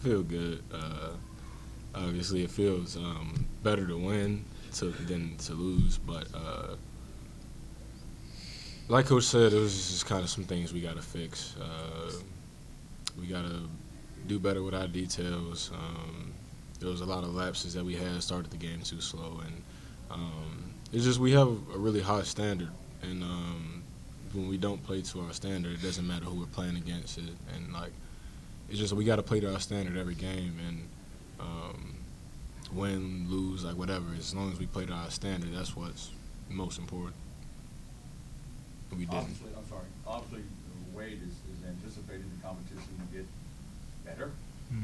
feel good. Obviously, it feels better to win than to lose. But like Coach said, it was just kind of some things we got to fix. We got to do better with our details. There was a lot of lapses that we had, started the game too slow, and it's just we have a really high standard, and when we don't play to our standard, it doesn't matter who we're playing against, and like it's just we got to play to our standard every game, and win, lose, like whatever. As long as we play to our standard, that's what's most important. We didn't. Obviously, Wade is anticipating the competition to get better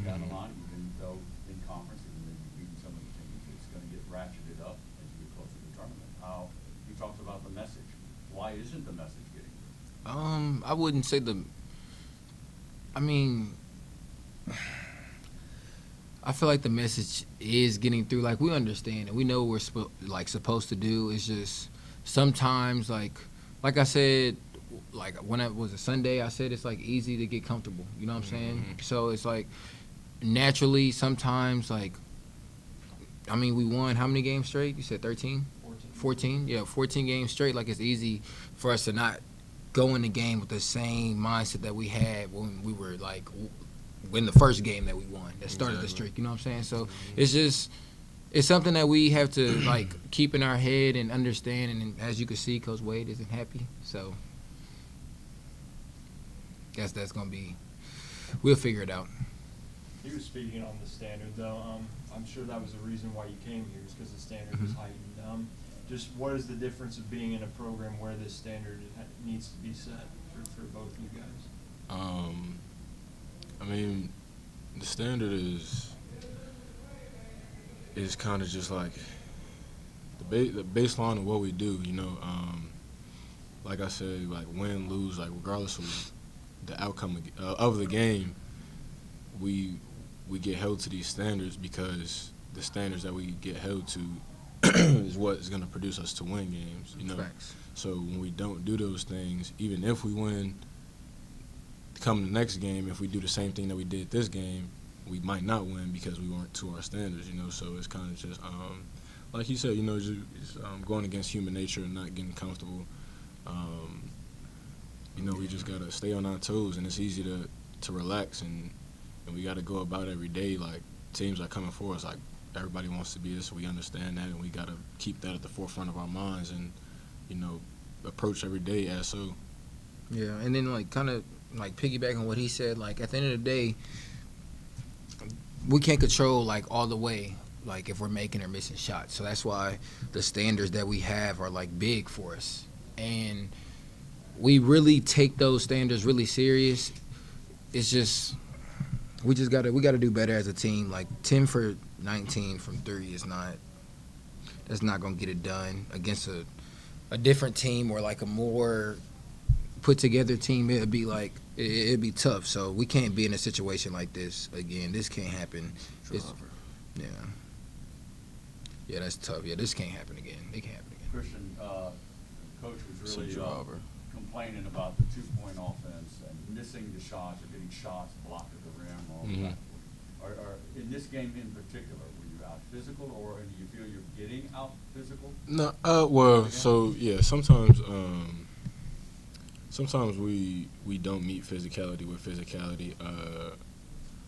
down the line, even though in conference, even though you're beating some of the teams, it's going to get ratcheted up as you get closer to the tournament. You talked about the message. Why isn't the message getting through? I wouldn't say I mean, I feel like the message is getting through. Like, we understand it. We know what we're supposed to do. It's just sometimes, like I said, like when it was a Sunday, I said it's like easy to get comfortable. You know what I'm saying? So it's like naturally sometimes, like, I mean, we won how many games straight? You said 13? 14? Yeah, 14 games straight. Like, it's easy for us to not go in the game with the same mindset that we had when we were like win the first game that we won that started the streak. You know what I'm saying? So it's something that we have to like keep in our head and understand. And as you can see, Coach Wade isn't happy. So guess that's gonna be. We'll figure it out. He was speaking on the standard, though. I'm sure that was the reason why you came here, is because the standard was heightened. Just what is the difference of being in a program where this standard needs to be set for both you guys? I mean, the standard is kind of just like the baseline of what we do. You know, like I said, like win, lose, like regardless of the outcome of the game, we get held to these standards because the standards that we get held to is what is going to produce us to win games. You know, Facts. So when we don't do those things, even if we win, come the next game, if we do the same thing that we did this game, we might not win because we weren't to our standards. You know, so it's kind of just like you said, you know, just going against human nature and not getting comfortable. You know, we just gotta stay on our toes, and it's easy to relax, and we gotta go about every day like teams are coming for us. Like everybody wants to be this, so we understand that, and we gotta keep that at the forefront of our minds, and you know, approach every day as so. Yeah, and then like kind of like piggyback on what he said. Like at the end of the day, we can't control like all the way. Like if we're making or missing shots, so that's why the standards that we have are like big for us, and we really take those standards really serious. It's just we gotta do better as a team. Like 10 for 19 from three that's not gonna get it done against a different team or like a more put together team. It'd be tough. So we can't be in a situation like this again. This can't happen. Yeah, that's tough. Yeah, this can't happen again. It can't happen again. Christian, Coach was really complaining about the two-point offense and missing the shots or getting shots blocked at the rim or all that. Or in this game in particular, were you out physical, or do you feel you're getting out physical? No, well, so yeah, sometimes we don't meet physicality with physicality.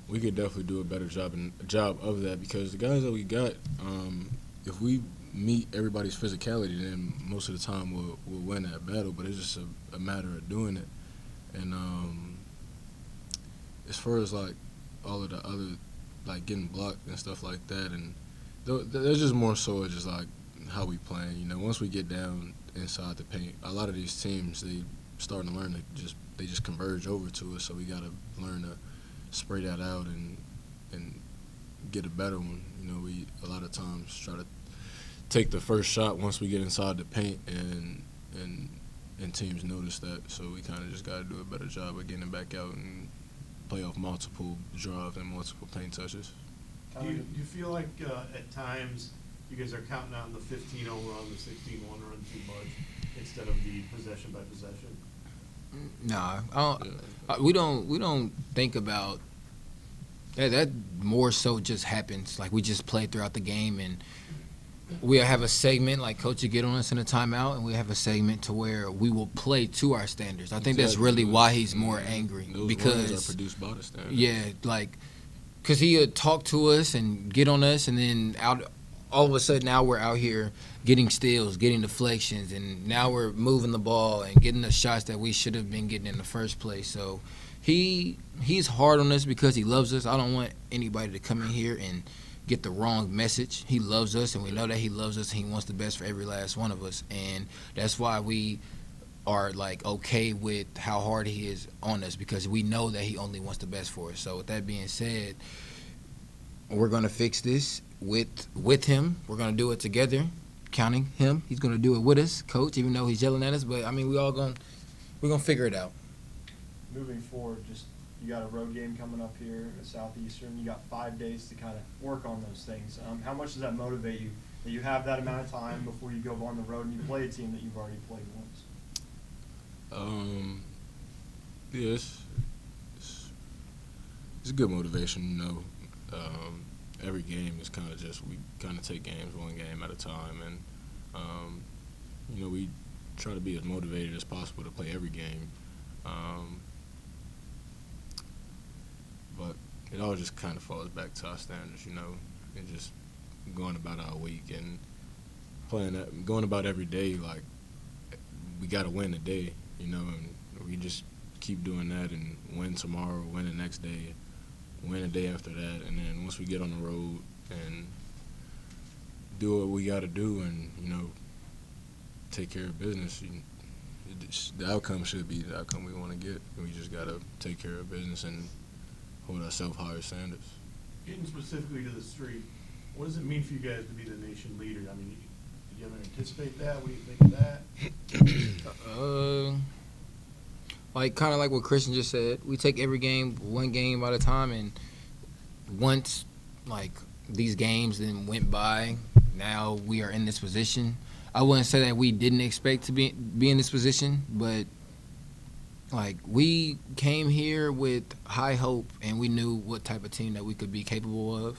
We could definitely do a better job of that, because the guys that we got, if we meet everybody's physicality, then most of the time we'll win that battle. But it's just a matter of doing it. And as far as like all of the other, like getting blocked and stuff like that, and there's just more so just like how we playing. You know, once we get down inside the paint, a lot of these teams, they starting to learn to they just converge over to us. So we gotta learn to spray that out and get a better one. You know, we a lot of times try to take the first shot once we get inside the paint, and teams notice that. So we kind of just got to do a better job of getting back out and play off multiple drives and multiple paint touches. Do you feel like at times you guys are counting on the 15-0 run, the 16-1 run too much instead of the possession by possession? Nah, we don't think about That more so just happens. Like, we just play throughout the game, and we have a segment like Coach will get on us in a timeout, and we have a segment to where we will play to our standards. I think that's Exactly. really why he's more angry, Those runs because are produced by the standard. yeah, like, because he would talk to us and get on us, and then all of a sudden now we're out here getting steals, getting deflections, and now we're moving the ball and getting the shots that we should have been getting in the first place. So he's hard on us because he loves us. I don't want anybody to come in here and get the wrong message. He loves us, and we know that he loves us, and he wants the best for every last one of us. And that's why we are, like, okay with how hard he is on us, because we know that he only wants the best for us. So with that being said, we're going to fix this with him. We're going to do it together, counting him. He's going to do it with us, Coach, even though he's yelling at us. But, I mean, we're going to figure it out. Moving forward, just you got a road game coming up here at Southeastern. You got 5 days to kind of work on those things. How much does that motivate you that you have that amount of time before you go on the road and you play a team that you've already played once? Yeah, it's good motivation, you know. Every game is kind of just, we kind of take games one game at a time, and you know, we try to be as motivated as possible to play every game. But it all just kind of falls back to our standards, you know, and just going about our week and going about every day like we got to win a day, you know, and we just keep doing that and win tomorrow, win the next day, win the day after that, and then once we get on the road and do what we got to do and, you know, take care of business, the outcome should be the outcome we want to get. We just got to take care of business and hold ourselves higher standards. Getting specifically to the street, what does it mean for you guys to be the nation leader? I mean, did you ever anticipate that? What do you think of that? Like, kind of like what Christian just said, we take every game one game at a time, and once, like, these games then went by, now we are in this position. I wouldn't say that we didn't expect to be in this position, but, like, we came here with high hope, and we knew what type of team that we could be capable of,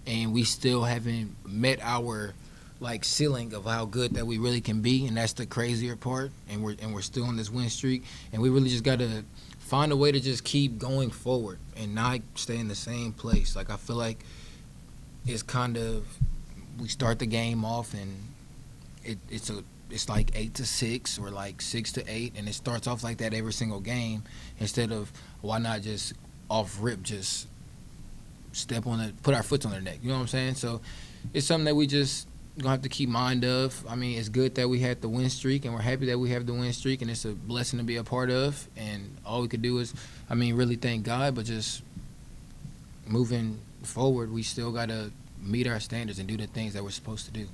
and we still haven't met our, like, ceiling of how good that we really can be, and that's the crazier part. And we're still on this win streak, and we really just got to find a way to just keep going forward and not stay in the same place. Like, I feel like it's kind of, we start the game off and it's like 8-6 or like 6-8, and it starts off like that every single game, instead of, why not just off rip just put our foot on their neck, you know what I'm saying? So it's something that we just gonna have to keep mind of. I mean, it's good that we had the win streak, and we're happy that we have the win streak, and it's a blessing to be a part of. And all we could do is, I mean, really thank God, but just moving forward, we still gotta meet our standards and do the things that we're supposed to do.